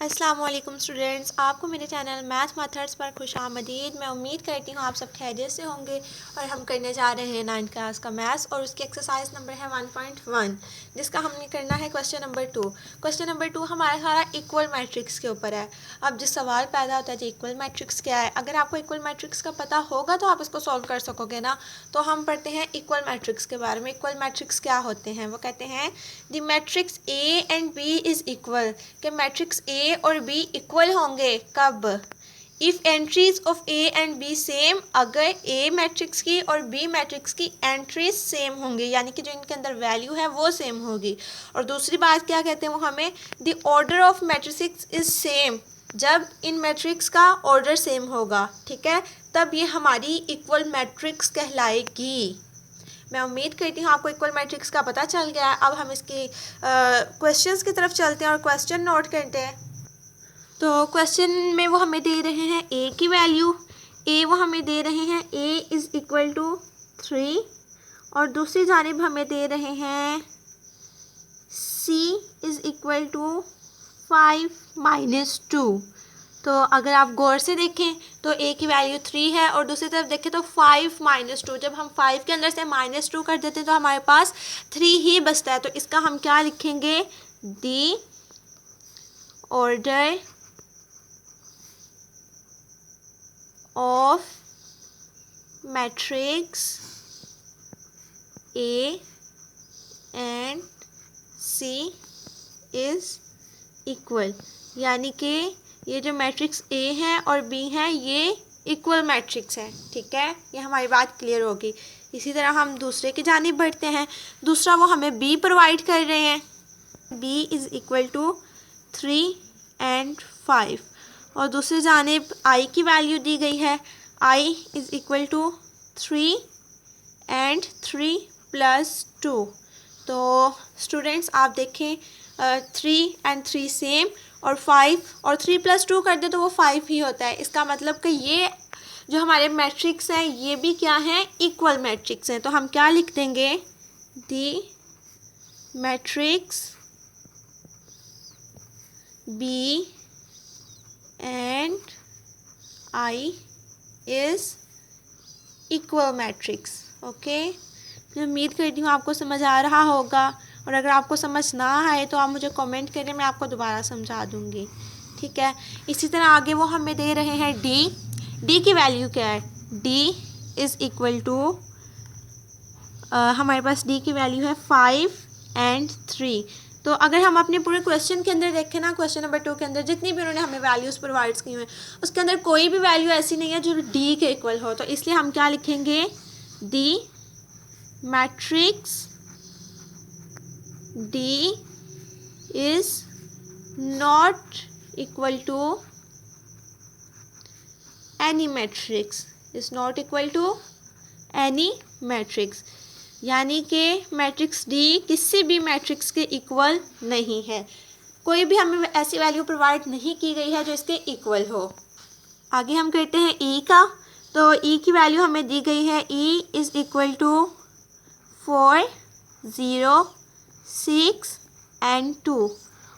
अस्सलाम वालेकुम स्टूडेंट्स, आपको मेरे चैनल मैथ मेथड्स पर खुशामदीद। मैं उम्मीद करती हूँ आप सब खैरियत से होंगे और हम करने जा रहे हैं 9th क्लास का मैथ्स और उसकी एक्सरसाइज नंबर है 1.1 जिसका हमने करना है क्वेश्चन नंबर 2। क्वेश्चन नंबर 2 हमारा सारा इक्वल मैट्रिक्स के ऊपर है। अब जिस सवाल पैदा होता है कि इक्वल मैट्रिक्स क्या है, अगर आपको इक्वल मैट्रिक्स का पता होगा तो आप इसको सॉल्व कर सकोगे ना। तो हम पढ़ते हैं इक्वल मैट्रिक्स के बारे में। इक्वल मैट्रिक्स क्या होते हैं? वो कहते हैं the matrix A and B is equal, कि मैट्रिक्स ए और बी इक्वल होंगे कब? If entries of A and B same, अगर ए मैट्रिक्स की और बी मैट्रिक्स की एंट्रीज सेम होंगी, यानी कि जो इनके अंदर वैल्यू है वो सेम होगी। और दूसरी बात क्या कहते हैं वो हमें, the order of matrix is same, जब इन मैट्रिक्स का ऑर्डर सेम होगा, ठीक है, तब ये हमारी इक्वल मैट्रिक्स कहलाएगी। मैं उम्मीद करती हूँ आपको इक्वल मैट्रिक्स का पता चल गया है। अब हम इसकी क्वेश्चंस की तरफ चलते हैं और क्वेश्चन नोट करते हैं। तो क्वेश्चन में वो हमें दे रहे हैं ए की वैल्यू, ए वो हमें दे रहे हैं ए इज़ इक्वल टू 3 और दूसरी जानिब हमें दे रहे हैं सी इज़ इक्वल टू 5 - 2। तो अगर आप गौर से देखें तो ए की वैल्यू 3 है और दूसरी तरफ देखें तो 5 - 2। जब हम 5 के अंदर से -2 कर देते हैं तो हमारे पास 3 ही बचता है। तो इसका हम क्या लिखेंगे? The order of matrix A and C is equal, यानी कि ये जो मैट्रिक्स ए है और बी है ये इक्वल मैट्रिक्स है, ठीक है। ये हमारी बात क्लियर होगी। इसी तरह हम दूसरे की जानिब बढ़ते हैं। दूसरा वो हमें बी प्रोवाइड कर रहे हैं, B is equal to 3 and 5 और दूसरी जानिब आई की वैल्यू दी गई है, आई इज़ इक्वल टू 3 and 3 + 2। तो स्टूडेंट्स आप देखें 3 and 3 सेम और 5 और 3 + 2 कर दे तो वो 5 ही होता है। इसका मतलब कि ये जो हमारे मैट्रिक्स हैं ये भी क्या हैं? इक्वल मैट्रिक्स हैं। तो हम क्या लिख देंगे? The matrix B and I is equal matrix. Okay, मैं उम्मीद करती हूँ आपको समझ आ रहा होगा और अगर आपको समझ ना आए तो आप मुझे कमेंट करें, मैं आपको दोबारा समझा दूँगी, ठीक है। इसी तरह आगे वो हमें दे रहे हैं डी। डी की वैल्यू क्या है? डी इज़ इक्वल टू हमारे पास डी की वैल्यू है 5 and 3। तो अगर हम अपने पूरे क्वेश्चन के अंदर देखें ना, क्वेश्चन नंबर 2 के अंदर जितनी भी उन्होंने हमें वैल्यूज़ प्रोवाइड की हुई हैं उसके अंदर कोई भी वैल्यू ऐसी नहीं है जो डी के इक्वल हो। तो इसलिए हम क्या लिखेंगे? The matrix D is not equal to any matrix, is not equal to any matrix, यानी कि मैट्रिक्स डी किसी भी मैट्रिक्स के इक्वल नहीं है। कोई भी हमें ऐसी वैल्यू प्रोवाइड नहीं की गई है जो इसके इक्वल हो। आगे हम करते हैं ई का। तो ई की वैल्यू हमें दी गई है, E is equal to 4 0 6 and 2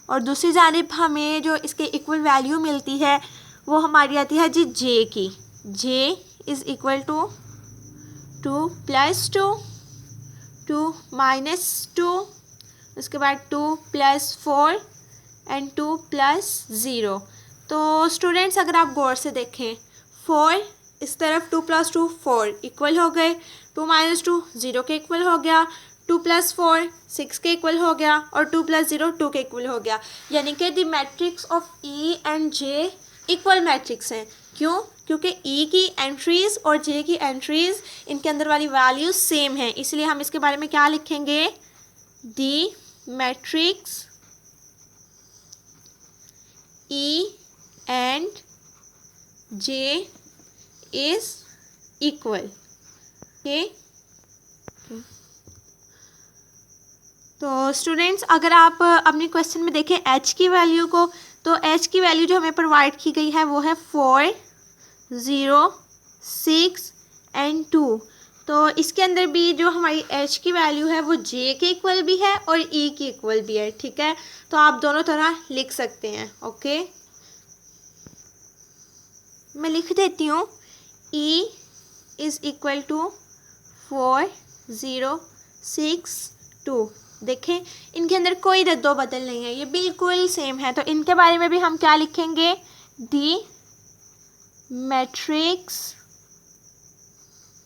और दूसरी जानिब हमें जो इसके इक्वल वैल्यू मिलती है वो हमारी आती है जी जे की। जे इज़ इक्वल टू 2 + 2 2 - 2, उसके बाद 2 + 4 and 2 + 0। तो स्टूडेंट्स अगर आप गौर से देखें 4 इस तरफ 2 + 2 4 इक्वल हो गए, 2 - 2 0 के इक्वल हो गया, 2 + 4 6 के इक्वल हो गया और 2 + 0 2 के इक्वल हो गया, यानी कि the matrix of E and J equal matrix हैं। क्यों? क्योंकि ई की एंट्रीज़ और जे की एंट्रीज़ इनके अंदर वाली वैल्यूज सेम हैं, इसलिए हम इसके बारे में क्या लिखेंगे? The matrix E and J is equal. Okay, तो स्टूडेंट्स अगर आप अपने क्वेश्चन में देखें एच की वैल्यू को, तो एच की वैल्यू जो हमें प्रोवाइड की गई है वो है 4 0 6 and 2। तो इसके अंदर भी जो हमारी h की वैल्यू है वो j के इक्वल भी है और e की इक्वल भी है, ठीक है। तो आप दोनों तरह लिख सकते हैं, ओके। मैं लिख देती हूँ e इज़ इक्वल टू 4062। देखें इनके अंदर कोई रद्दो बदल नहीं है, ये बिल्कुल सेम है। तो इनके बारे में भी हम क्या लिखेंगे, the matrix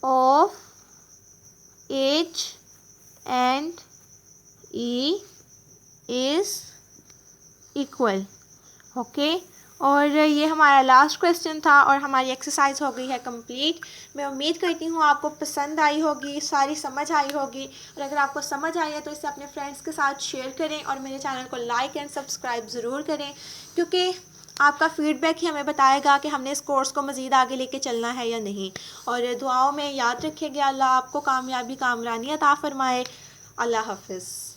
of h and e is equal, okay. और ये हमारा लास्ट क्वेश्चन था और हमारी एक्सरसाइज हो गई है कंप्लीट। मैं उम्मीद करती हूँ आपको पसंद आई होगी, सारी समझ आई होगी। और अगर आपको समझ आई है तो इसे अपने फ्रेंड्स के साथ शेयर करें और मेरे चैनल को लाइक एंड सब्सक्राइब ज़रूर करें, क्योंकि आपका फ़ीडबैक ही हमें बताएगा कि हमने इस कोर्स को मज़ीद आगे लेके चलना है या नहीं। और दुआओं में याद रखिएगा, अल्लाह आपको कामयाबी कामरानी अता फ़रमाए। अल्लाह हाफ़िज़।